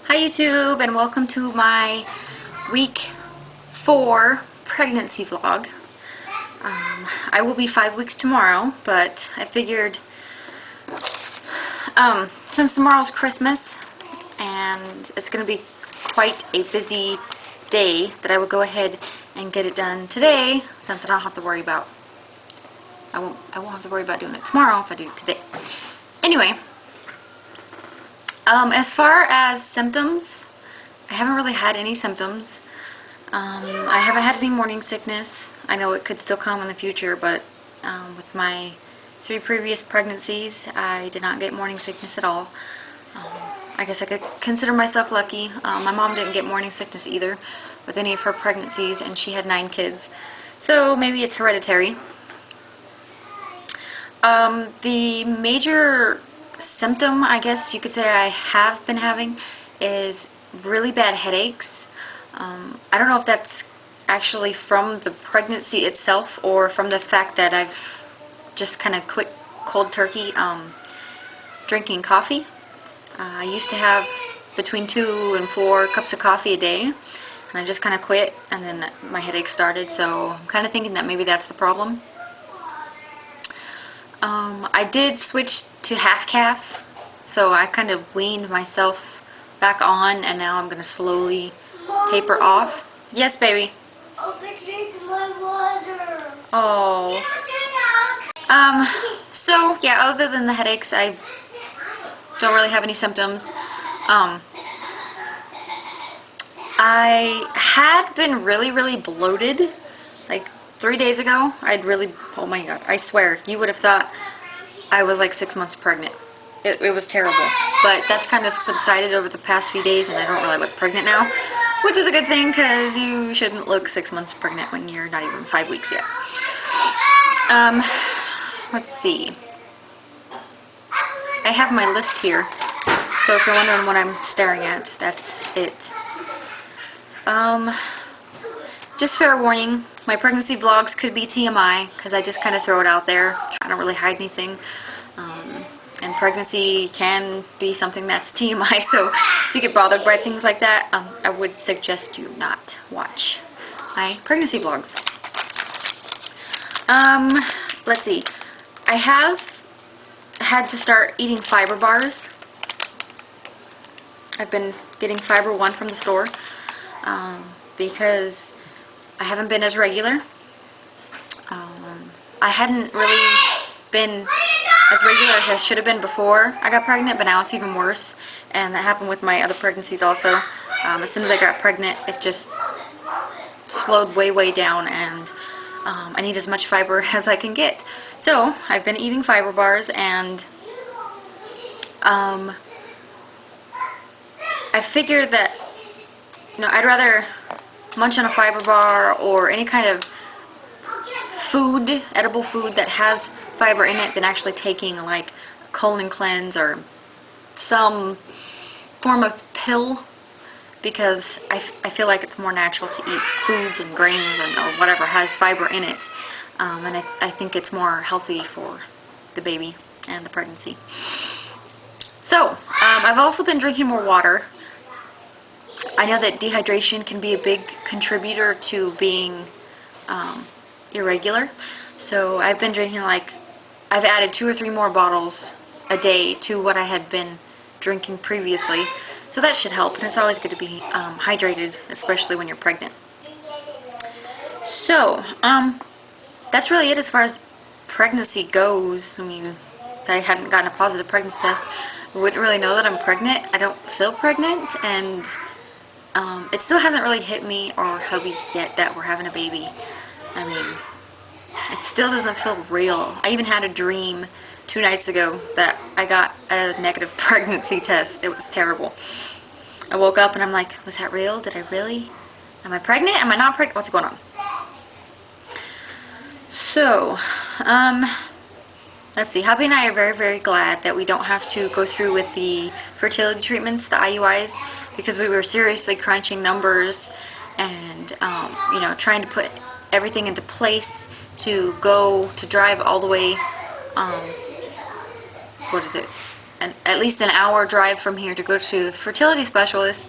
Hi YouTube, and welcome to my week 4 pregnancy vlog. I will be 5 weeks tomorrow, but I figured since tomorrow's Christmas and it's going to be quite a busy day, that I would go ahead and get it done today, since I don't have to worry about I won't have to worry about doing it tomorrow if I do it today. Anyway, as far as symptoms, I haven't really had any symptoms. I haven't had any morning sickness. I know it could still come in the future, but with my 3 previous pregnancies, I did not get morning sickness at all. I guess I could consider myself lucky. My mom didn't get morning sickness either with any of her pregnancies, and she had 9 kids. So maybe it's hereditary. The major symptom, I guess you could say, I have been having is really bad headaches. I don't know if that's actually from the pregnancy itself or from the fact that I've just kind of quit cold turkey drinking coffee. I used to have between 2 and 4 cups of coffee a day, and I just kind of quit, and then my headache started, so I'm kind of thinking that maybe that's the problem. I did switch to half-calf, so I kind of weaned myself back on, and now I'm going to slowly taper off. Yes, baby? Oh, drink my water. Oh. So, yeah, other than the headaches, I don't really have any symptoms. I had been really bloated, like 3 days ago. Oh my god, I swear, you would have thought I was like 6 months pregnant. It was terrible. But that's kind of subsided over the past few days, and I don't really look pregnant now, which is a good thing, because you shouldn't look 6 months pregnant when you're not even 5 weeks yet. Let's see. I have my list here, so if you're wondering what I'm staring at, that's it. Just fair warning, my pregnancy vlogs could be TMI, because I just kind of throw it out there. I don't really hide anything. And pregnancy can be something that's TMI, so if you get bothered by things like that, I would suggest you not watch my pregnancy vlogs. Let's see. I have had to start eating fiber bars. I've been getting Fiber One from the store because I haven't been as regular. I hadn't really been as regular as I should have been before I got pregnant, but now it's even worse, and that happened with my other pregnancies also. As soon as I got pregnant, it just slowed way down, and I need as much fiber as I can get. So I've been eating fiber bars, and I figured that, you know, I'd rather munch on a fiber bar or any kind of food, edible food that has fiber in it, than actually taking like a colon cleanse or some form of pill, because I feel like it's more natural to eat foods and grains or whatever has fiber in it, and I think it's more healthy for the baby and the pregnancy. So I've also been drinking more water. I know that dehydration can be a big contributor to being irregular, so I've been drinking, like, I've added 2 or 3 more bottles a day to what I had been drinking previously, so that should help, and it's always good to be hydrated, especially when you're pregnant. So, that's really it as far as pregnancy goes. I mean, if I hadn't gotten a positive pregnancy test, I wouldn't really know that I'm pregnant. I don't feel pregnant, and it still hasn't really hit me or hubby yet that we're having a baby. I mean, it still doesn't feel real. I even had a dream 2 nights ago that I got a negative pregnancy test. It was terrible. I woke up and I'm like, was that real? Did I really? Am I pregnant? Am I not pregnant? What's going on? So, let's see. Hubby and I are very glad that we don't have to go through with the fertility treatments, the IUIs, because we were seriously crunching numbers and, you know, trying to put everything into place to drive all the way, at least an hour drive from here to go to the fertility specialist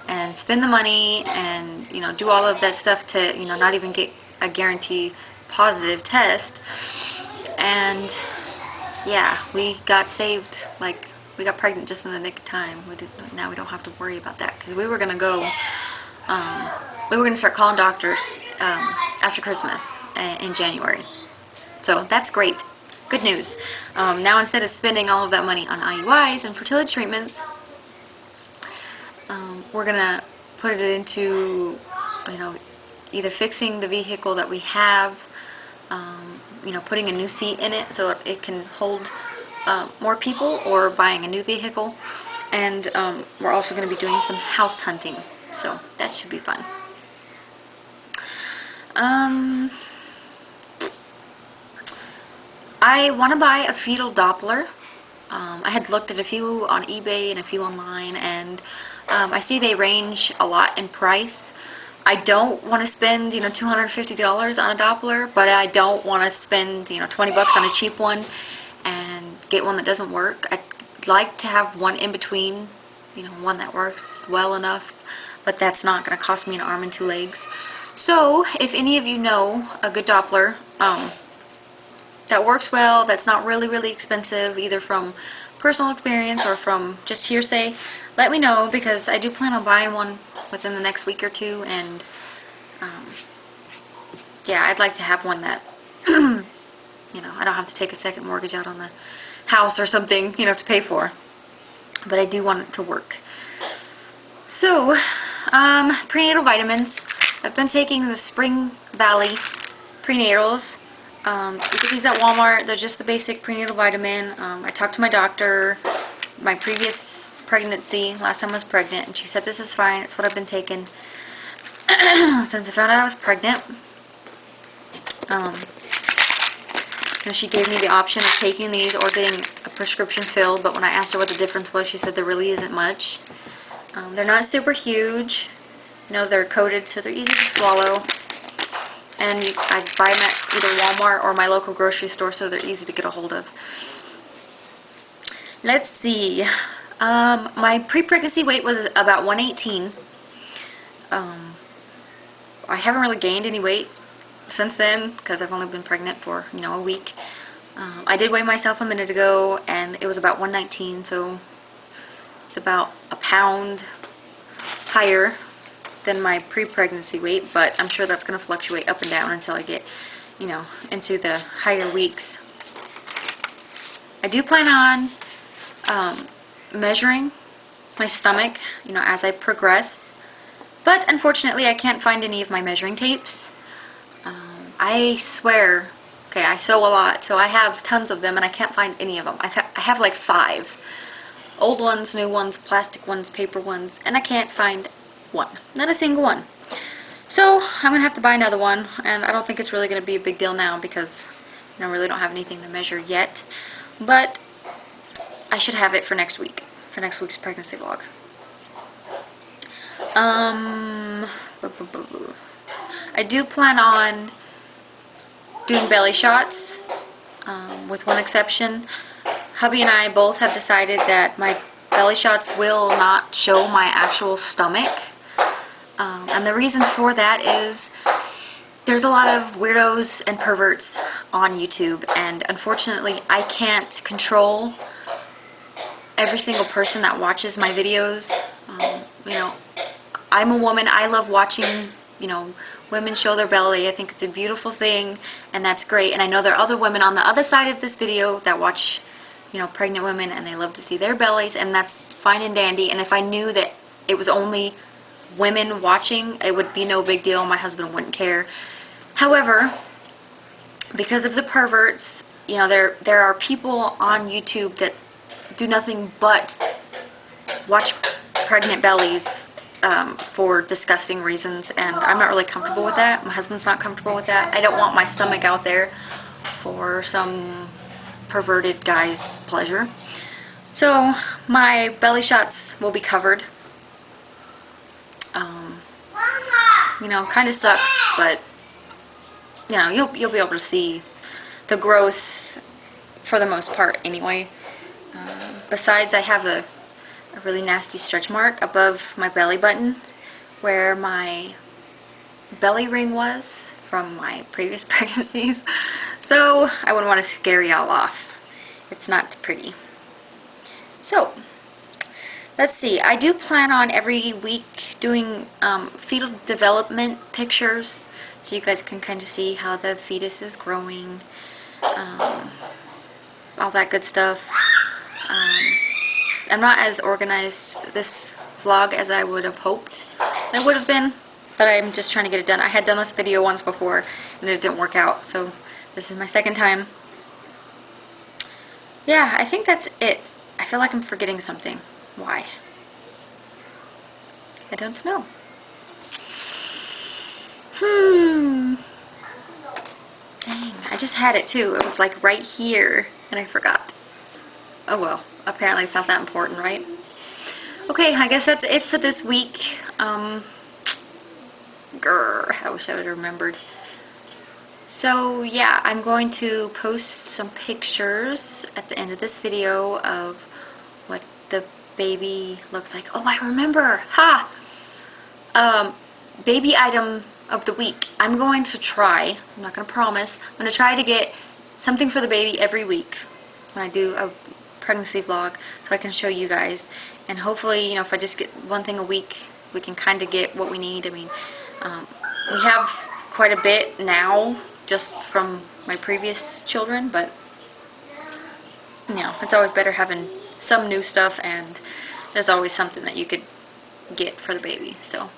and spend the money and, you know, do all of that stuff to, you know, not even get a guaranteed positive test. And yeah, we got saved, like, we got pregnant just in the nick of time. Now we don't have to worry about that, because we were going to go, we were going to start calling doctors after Christmas in January. So that's great. Good news. Now instead of spending all of that money on IUIs and fertility treatments, we're going to put it into, you know, either fixing the vehicle that we have, you know, putting a new seat in it so it can hold more people, or buying a new vehicle. And we're also going to be doing some house hunting, so that should be fun. I want to buy a fetal Doppler. I had looked at a few on eBay and a few online, and I see they range a lot in price. I don't want to spend, you know, $250 on a Doppler, but I don't want to spend, you know, 20 bucks on a cheap one and get one that doesn't work. I'd like to have one in between, you know, one that works well enough, but that's not going to cost me an arm and two legs. So, if any of you know a good Doppler that works well, that's not really, really expensive, either from personal experience or from just hearsay, let me know, because I do plan on buying one within the next week or two. And yeah, I'd like to have one that you know, I don't have to take a second mortgage out on the house or something, you know, to pay for, but I do want it to work. So prenatal vitamins. I've been taking the Spring Valley prenatals. You get these at Walmart. They're just the basic prenatal vitamin. I talked to my doctor my previous pregnancy, last time I was pregnant, and she said this is fine. It's what I've been taking since I found out I was pregnant. You know, she gave me the option of taking these or getting a prescription filled, but when I asked her what the difference was, she said there really isn't much. They're not super huge. You know, they're coated, so they're easy to swallow. And I buy them at either Walmart or my local grocery store, so they're easy to get a hold of. Let's see. My pre-pregnancy weight was about 118. I haven't really gained any weight since then, because I've only been pregnant for, you know, a week. I did weigh myself a minute ago, and it was about 119, so it's about a pound higher than my pre-pregnancy weight, but I'm sure that's going to fluctuate up and down until I get, you know, into the higher weeks. I do plan on measuring my stomach, you know, as I progress, but unfortunately I can't find any of my measuring tapes. I swear, okay, I sew a lot, so I have tons of them, and I can't find any of them. I have like 5. Old ones, new ones, plastic ones, paper ones, and I can't find one. Not a single one. So I'm going to have to buy another one, and I don't think it's really going to be a big deal now, because I really don't have anything to measure yet. But I should have it for next week, for next week's pregnancy vlog. I do plan on doing belly shots, with one exception. Hubby and I both have decided that my belly shots will not show my actual stomach. And the reason for that is there's a lot of weirdos and perverts on YouTube, and unfortunately I can't control every single person that watches my videos. You know, I'm a woman. I love watching, you know, women show their belly. I think it's a beautiful thing, and that's great. And I know there are other women on the other side of this video that watch, you know, pregnant women, and they love to see their bellies, and that's fine and dandy. And if I knew that it was only women watching, it would be no big deal. My husband wouldn't care. However, because of the perverts, you know, there are people on YouTube that do nothing but watch pregnant bellies for disgusting reasons, and I'm not really comfortable with that. My husband's not comfortable with that. I don't want my stomach out there for some perverted guy's pleasure. So my belly shots will be covered. You know, kind of sucks, but you know, you'll be able to see the growth for the most part anyway. besides, I have a really nasty stretch mark above my belly button where my belly ring was from my previous pregnancies. So I wouldn't want to scare y'all off. It's not pretty. So let's see. I do plan on every week doing fetal development pictures so you guys can kind of see how the fetus is growing, all that good stuff. I'm not as organized this vlog as I would have hoped it would have been, but I'm just trying to get it done. I had done this video once before and it didn't work out, so this is my second time. Yeah, I think that's it. I feel like I'm forgetting something. Why? I don't know. Dang, I just had it too. It was like right here and I forgot. Oh well, apparently it's not that important, right? Okay, I guess that's it for this week. I wish I would have remembered. So yeah, I'm going to post some pictures at the end of this video of what the baby looks like. Oh, I remember! Ha! Baby item of the week. I'm going to try, I'm not going to promise, I'm going to try to get something for the baby every week when I do a pregnancy vlog so I can show you guys. And hopefully, you know, if I just get one thing a week, we can kind of get what we need. I mean, we have quite a bit now just from my previous children, but you know, it's always better having some new stuff, and there's always something that you could get for the baby. So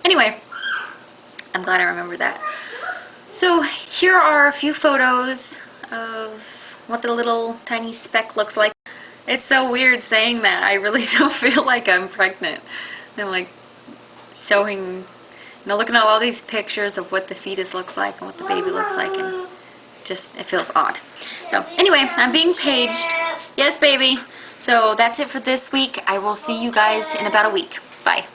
anyway, I'm glad I remembered that. So here are a few photos of what the little tiny speck looks like. It's so weird saying that. I really don't feel like I'm pregnant. I'm like showing, you know, looking at all these pictures of what the fetus looks like and what the baby looks like, and just, it feels odd. So anyway, I'm being paged. Yes, baby. So that's it for this week. I will see you guys in about a week. Bye.